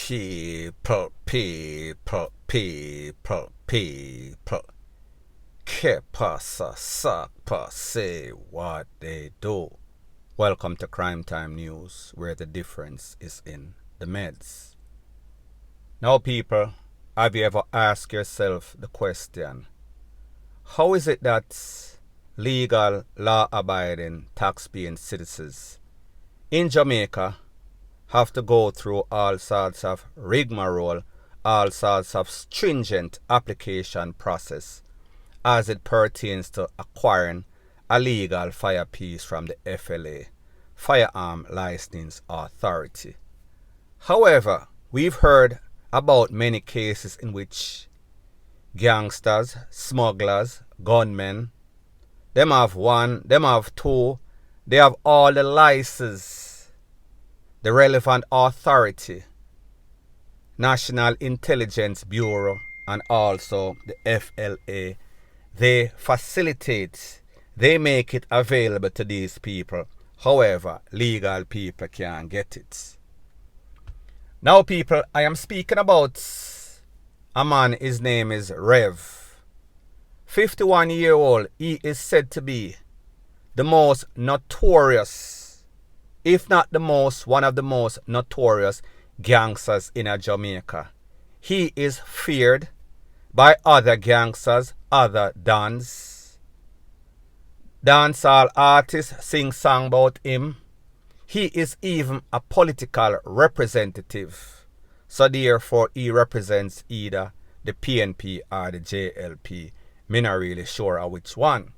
People. Que pasa, sapa, say what they do. Welcome to Crime Time News, where the difference is in the meds. Now, people, have you ever asked yourself the question, how is it that legal, law-abiding, tax-paying citizens in Jamaica have to go through all sorts of rigmarole, all sorts of stringent application process as it pertains to acquiring a legal firepiece from the FLA, Firearm Licensing Authority? However, we've heard about many cases in which gangsters, smugglers, gunmen, them have one, them have two, they have all the licenses. The relevant authority, National Intelligence Bureau, and also the FLA, they facilitate, they make it available to these people. However, legal people can't get it. Now, people, I am speaking about a man, his name is Rev. 51-year-old, he is said to be the most notorious, if not the most, one of the most notorious gangsters in Jamaica. He is feared by other gangsters, other DONS. Dancehall artists sing song about him. He is even a political representative. So therefore, he represents either the PNP or the JLP. Me not really sure of which one.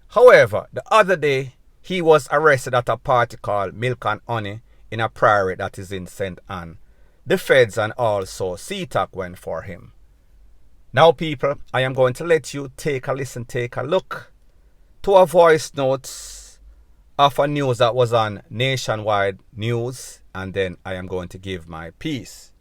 However, the other day, he was arrested at a party called Milk and Honey in a priory that is in St. Anne. The feds and also CTAC went for him. Now, people, I am going to let you take a listen, take a look to a voice note of a news that was on Nationwide News, and then I am going to give my piece.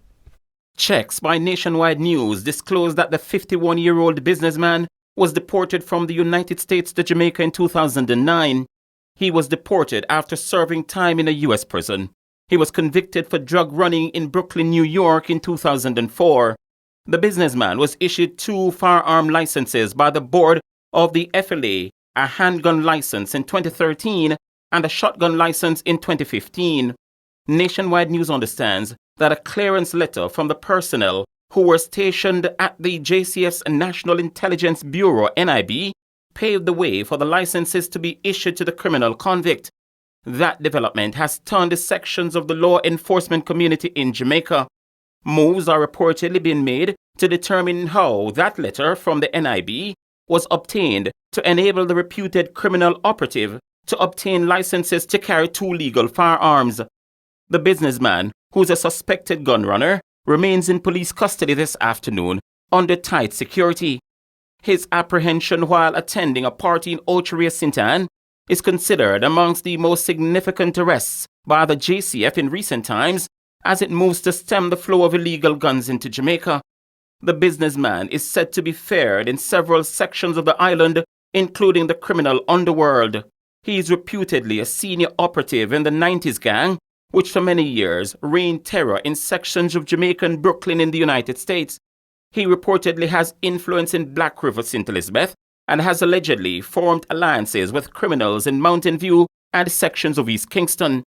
Checks by Nationwide News disclosed that the 51-year-old businessman was deported from the United States to Jamaica in 2009. He was deported after serving time in a U.S. prison. He was convicted for drug running in Brooklyn, New York in 2004. The businessman was issued 2 firearm licenses by the board of the FLA, a handgun license in 2013 and a shotgun license in 2015. Nationwide News understands that a clearance letter from the personnel who were stationed at the JCF's National Intelligence Bureau, NIB, paved the way for the licenses to be issued to the criminal convict. That development has stunned the sections of the law enforcement community in Jamaica. Moves are reportedly being made to determine how that letter from the NIB was obtained to enable the reputed criminal operative to obtain licenses to carry 2 legal firearms. The businessman, who is a suspected gun runner, remains in police custody this afternoon under tight security. His apprehension while attending a party in Ocheria, St. Anne, is considered amongst the most significant arrests by the JCF in recent times as it moves to stem the flow of illegal guns into Jamaica. The businessman is said to be feared in several sections of the island, including the criminal underworld. He is reputedly a senior operative in the 90s gang, which for many years reigned terror in sections of Jamaica and Brooklyn in the United States. He reportedly has influence in Black River, St. Elizabeth, and has allegedly formed alliances with criminals in Mountain View and sections of East Kingston.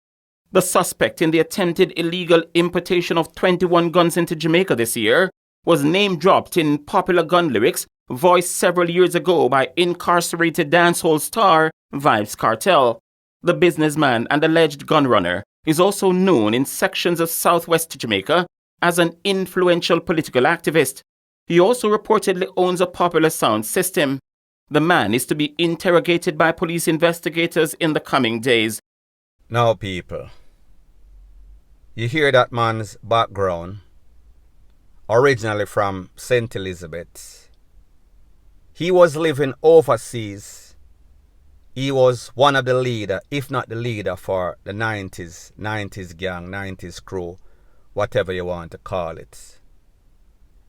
The suspect in the attempted illegal importation of 21 guns into Jamaica this year was name-dropped in popular gun lyrics voiced several years ago by incarcerated dancehall star Vybz Kartel. The businessman and alleged gun runner is also known in sections of southwest Jamaica as an influential political activist. He also reportedly owns a popular sound system. The man is to be interrogated by police investigators in the coming days. Now, people, you hear that man's background, originally from St. Elizabeth. He was living overseas. He was one of the leader, if not the leader, for the 90s gang, 90s crew, whatever you want to call it.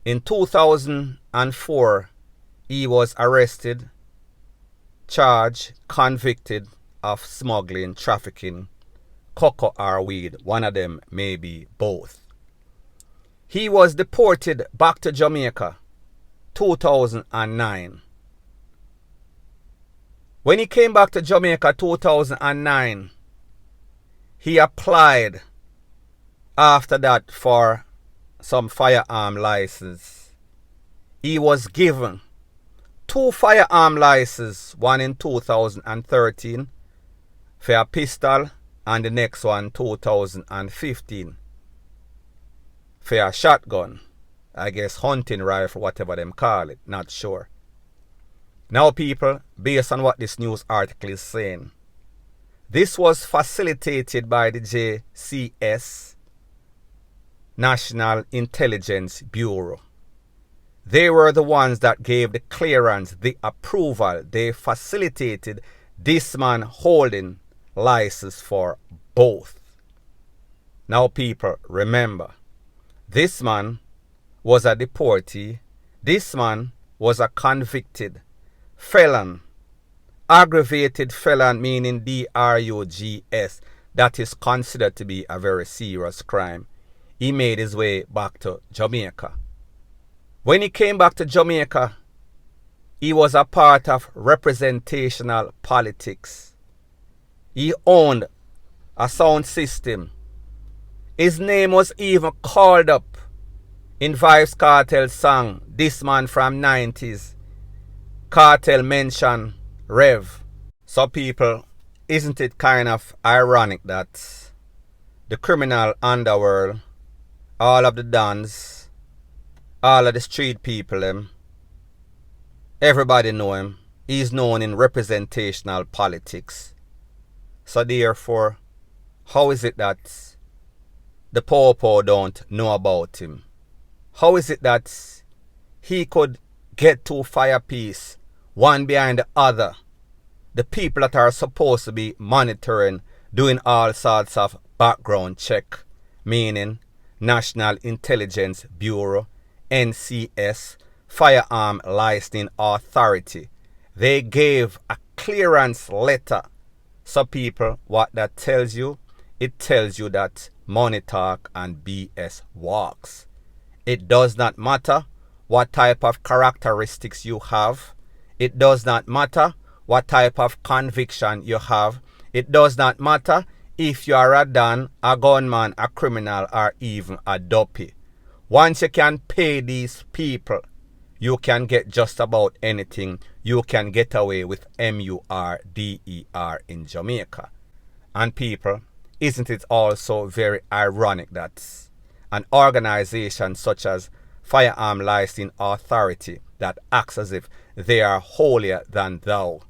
In 2004, he was arrested, charged, convicted of smuggling, trafficking, cocoa or weed. One of them, maybe both. He was deported back to Jamaica 2009. When he came back to Jamaica 2009, he applied after that for some firearm license. He was given 2 firearm licenses, one in 2013 for a pistol and the next one 2015 for a shotgun. I guess hunting rifle, whatever them call it, not sure. Now people, based on what this news article is saying, this was facilitated by the JCS, National Intelligence Bureau. They were the ones that gave the clearance, the approval. They facilitated this man holding license for both. Now people, remember, this man was a deportee. This man was a convicted felon. Aggravated felon, meaning DRUGS. That is considered to be a very serious crime. He made his way back to Jamaica. When he came back to Jamaica, he was a part of representational politics. He owned a sound system. His name was even called up in Vybz Kartel's song, This Man from 90s. Kartel mentioned Rev. So people, isn't it kind of ironic that the criminal underworld, all of the DONS, all of the street people, everybody know him. He's known in representational politics. So therefore, how is it that the poor don't know about him? How is it that he could get 2 firepiece, one behind the other? The people that are supposed to be monitoring, doing all sorts of background check, meaning National Intelligence Bureau, NCS, Firearm Licensing Authority. They gave a clearance letter. So people, what that tells you? It tells you that money talk and BS walks. It does not matter what type of characteristics you have. It does not matter what type of conviction you have. It does not matter if you are a Don, a gunman, a criminal, or even a dopey. Once you can pay these people, you can get just about anything. You can get away with MURDER in Jamaica. And people, isn't it also very ironic that an organization such as Firearm Licensing Authority that acts as if they are holier than thou,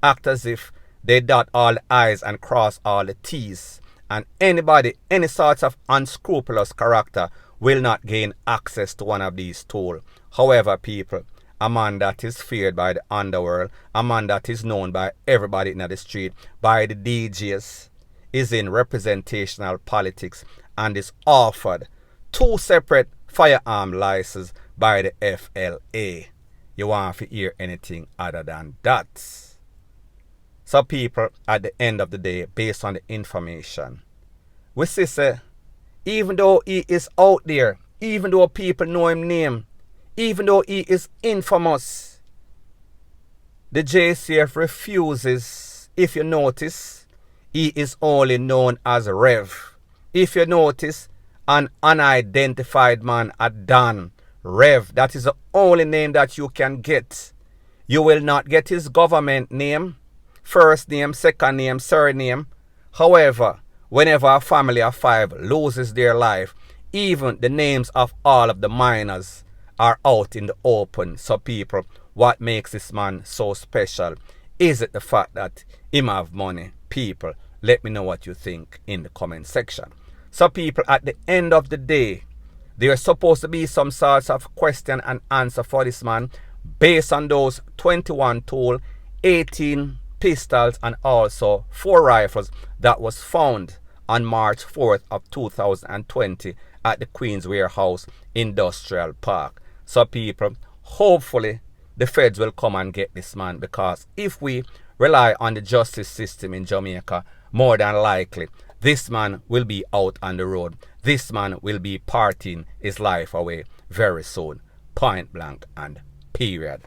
act as if they dot all the I's and cross all the T's, and anybody, any sort of unscrupulous character will not gain access to one of these tools. However, people, a man that is feared by the underworld, a man that is known by everybody in the street, by the DJs, is in representational politics and is offered 2 separate firearm licenses by the FLA. You want to hear anything other than that? So people, at the end of the day, based on the information, we see, even though he is out there, even though people know him name, even though he is infamous, the JCF refuses. If you notice, he is only known as Rev. If you notice, an unidentified man, a Don, Rev, that is the only name that you can get. You will not get his government name, first name, second name, surname. However, whenever a family of 5 loses their life, even the names of all of the minors are out in the open. So people, what makes this man so special? Is it the fact that him have money? People, let me know what you think in the comment section. So people, at the end of the day, there's supposed to be some sorts of question and answer for this man based on those 21 tools, 18 pistols, and also 4 rifles that was found on March 4th of 2020 at the Queen's Warehouse Industrial Park. So people, hopefully the feds will come and get this man, because if we rely on the justice system in Jamaica, more than likely this man will be out on the road. This man will be parting his life away very soon. Point blank and period.